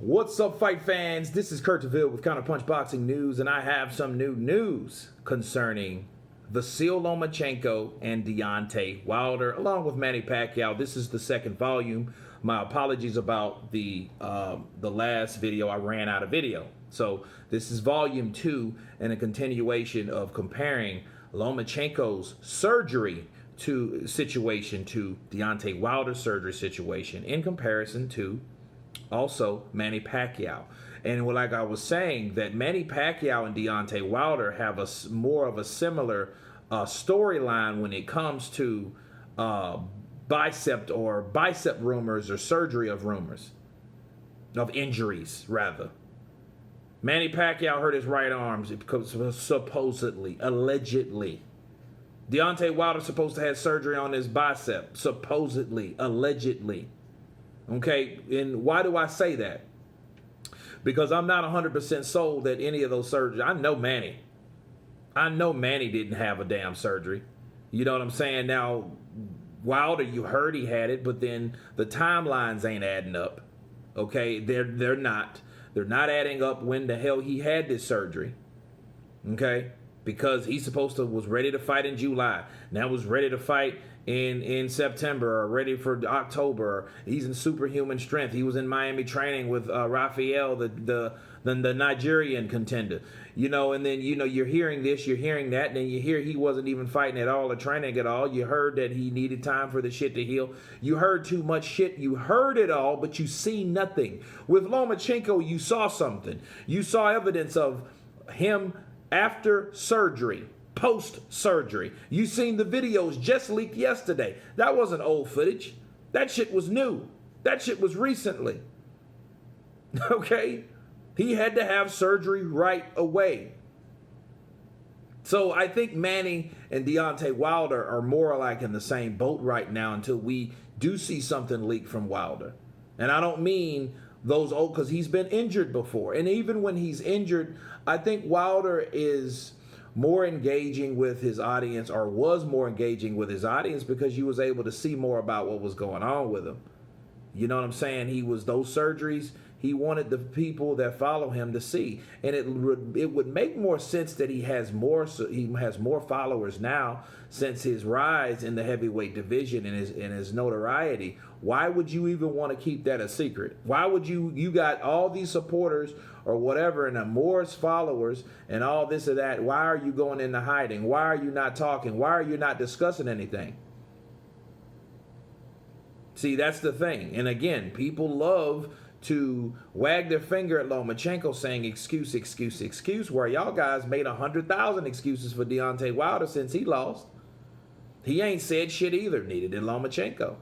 What's up, fight fans? This is Kurt DeVille with Counterpunch Boxing News, and I have some new news concerning Vasily Lomachenko and Deontay Wilder, along with Manny Pacquiao. This is the second volume. My apologies about the last video. I ran out of video. So this is volume 2 and a continuation of comparing Lomachenko's surgery situation to Deontay Wilder's surgery situation in comparison to also Manny Pacquiao. And like I was saying, that Manny Pacquiao and Deontay Wilder have more of a similar storyline when it comes to bicep rumors or surgery of rumors, of injuries rather. Manny Pacquiao hurt his right arm, supposedly, allegedly. Deontay Wilder supposed to have surgery on his bicep, supposedly, allegedly. Okay, and why do I say that? Because I'm not 100% sold that any of those surgeries. I know Manny didn't have a damn surgery. You know what I'm saying? Now, Wilder, you heard he had it, but then the timelines ain't adding up. Okay, they're not. They're not adding up when the hell he had this surgery. Okay, because he's was ready to fight in July. Now was ready to fight in September, or ready for October. He's in superhuman strength. He was in Miami training with Rafael, the Nigerian contender. You know, and then, you know, you're hearing this, you're hearing that, and then you hear he wasn't even fighting at all or training at all. You heard that he needed time for the shit to heal. You heard too much shit. You heard it all, but you see nothing. With Lomachenko, you saw something. You saw evidence of him after surgery, post-surgery. You seen the videos just leaked yesterday. That wasn't old footage. That shit was new. That shit was recently. Okay? He had to have surgery right away. So I think Manny and Deontay Wilder are more like in the same boat right now until we do see something leak from Wilder. And I don't mean those old, because he's been injured before. And even when he's injured, I think Wilder is more engaging with his audience, or was more engaging with his audience, because you was able to see more about what was going on with him. You know what I'm saying? Those surgeries, he wanted the people that follow him to see. And it would make more sense that he has more followers now since his rise in the heavyweight division and his notoriety. Why would you even want to keep that a secret? Why would you got all these supporters or whatever, and Moore's followers and all this or that? Why are you going into hiding? Why are you not talking? Why are you not discussing anything? See, that's the thing. And again, people love to wag their finger at Lomachenko saying excuse, excuse, excuse, where y'all guys made 100,000 excuses for Deontay Wilder since he lost. He ain't said shit either, neither did Lomachenko.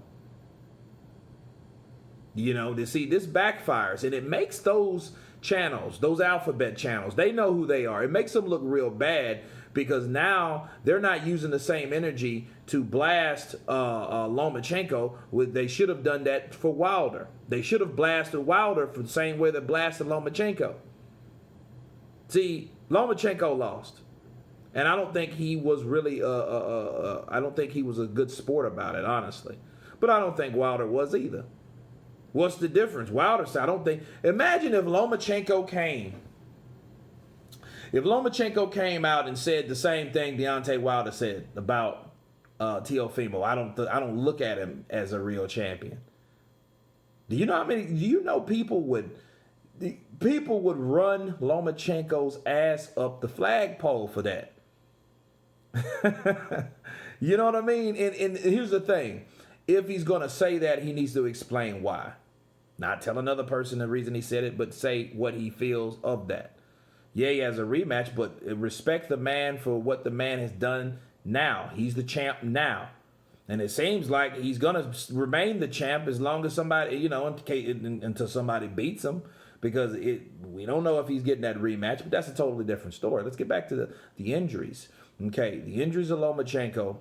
You know, this backfires, and it makes those channels, those alphabet channels, they know who they are. It makes them look real bad, because now they're not using the same energy to blast Lomachenko. They should have done that for Wilder. They should have blasted Wilder for the same way they blasted Lomachenko. See, Lomachenko lost, and I don't think he was really I don't think he was a good sport about it, honestly. But I don't think Wilder was either. What's the difference? Wilder said, I don't think. Imagine if Lomachenko came. If Lomachenko came out and said the same thing Deontay Wilder said about Teofimo, I don't look at him as a real champion. Do you know how many? Do you know people would run Lomachenko's ass up the flagpole for that? You know what I mean? And here's the thing: if he's gonna say that, he needs to explain why. Not tell another person the reason he said it, but say what he feels of that. Yeah, he has a rematch, but respect the man for what the man has done now. He's the champ now. And it seems like he's going to remain the champ as long as somebody, you know, until somebody beats him. Because we don't know if he's getting that rematch, but that's a totally different story. Let's get back to the injuries. Okay, the injuries of Lomachenko,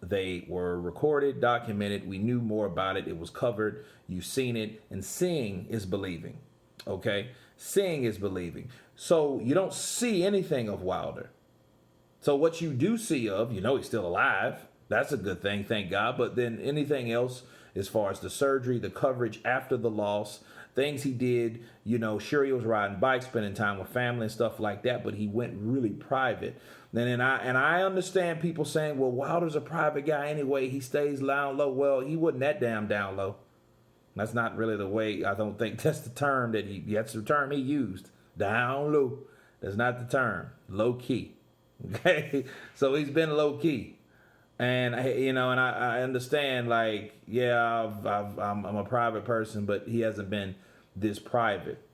they were recorded, documented. We knew more about it. It was covered. You've seen it. And seeing is believing. Okay? Seeing is believing. So you don't see anything of Wilder. So what you do see of, you know he's still alive. That's a good thing, thank God. But then anything else as far as the surgery, the coverage after the loss, things he did. You know, sure, he was riding bikes, spending time with family and stuff like that, but he went really private. And I understand people saying, well, Wilder's a private guy anyway. He stays down low. Well, he wasn't that damn down low. That's not really the way. I don't think that's the term that's the term he used. Down low. That's not the term. Low key. Okay, so he's been low key, and I understand. Like, yeah, I'm a private person, but he hasn't been this private.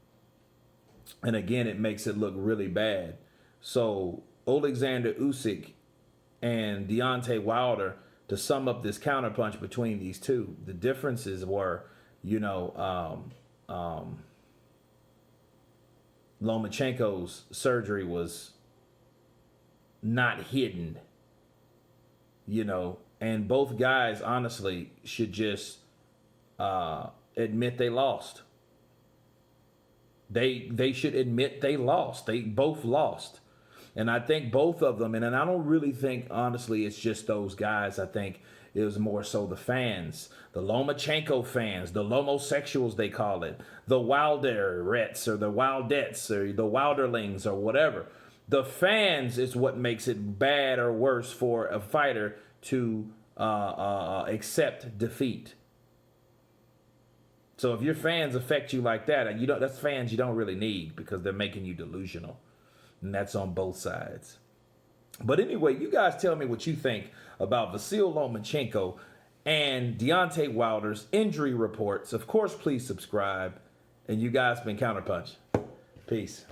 And again, it makes it look really bad. So Alexander Usyk and Deontay Wilder, to sum up this counterpunch between these two, the differences were, Lomachenko's surgery was not hidden, and both guys honestly should just admit they lost. They should admit they lost. They both lost. And I think both of them, and I don't really think, honestly, it's just those guys. I think it was more so the fans, the Lomachenko fans, the Lomosexuals, they call it, the Wilderettes or the Wildettes or the Wilderlings or whatever. The fans is what makes it bad or worse for a fighter to accept defeat. So if your fans affect you like that, and that's fans you don't really need, because they're making you delusional. And that's on both sides. But anyway, you guys tell me what you think about Vasily Lomachenko and Deontay Wilder's injury reports. Of course, please subscribe. And you guys been Counterpunch. Peace.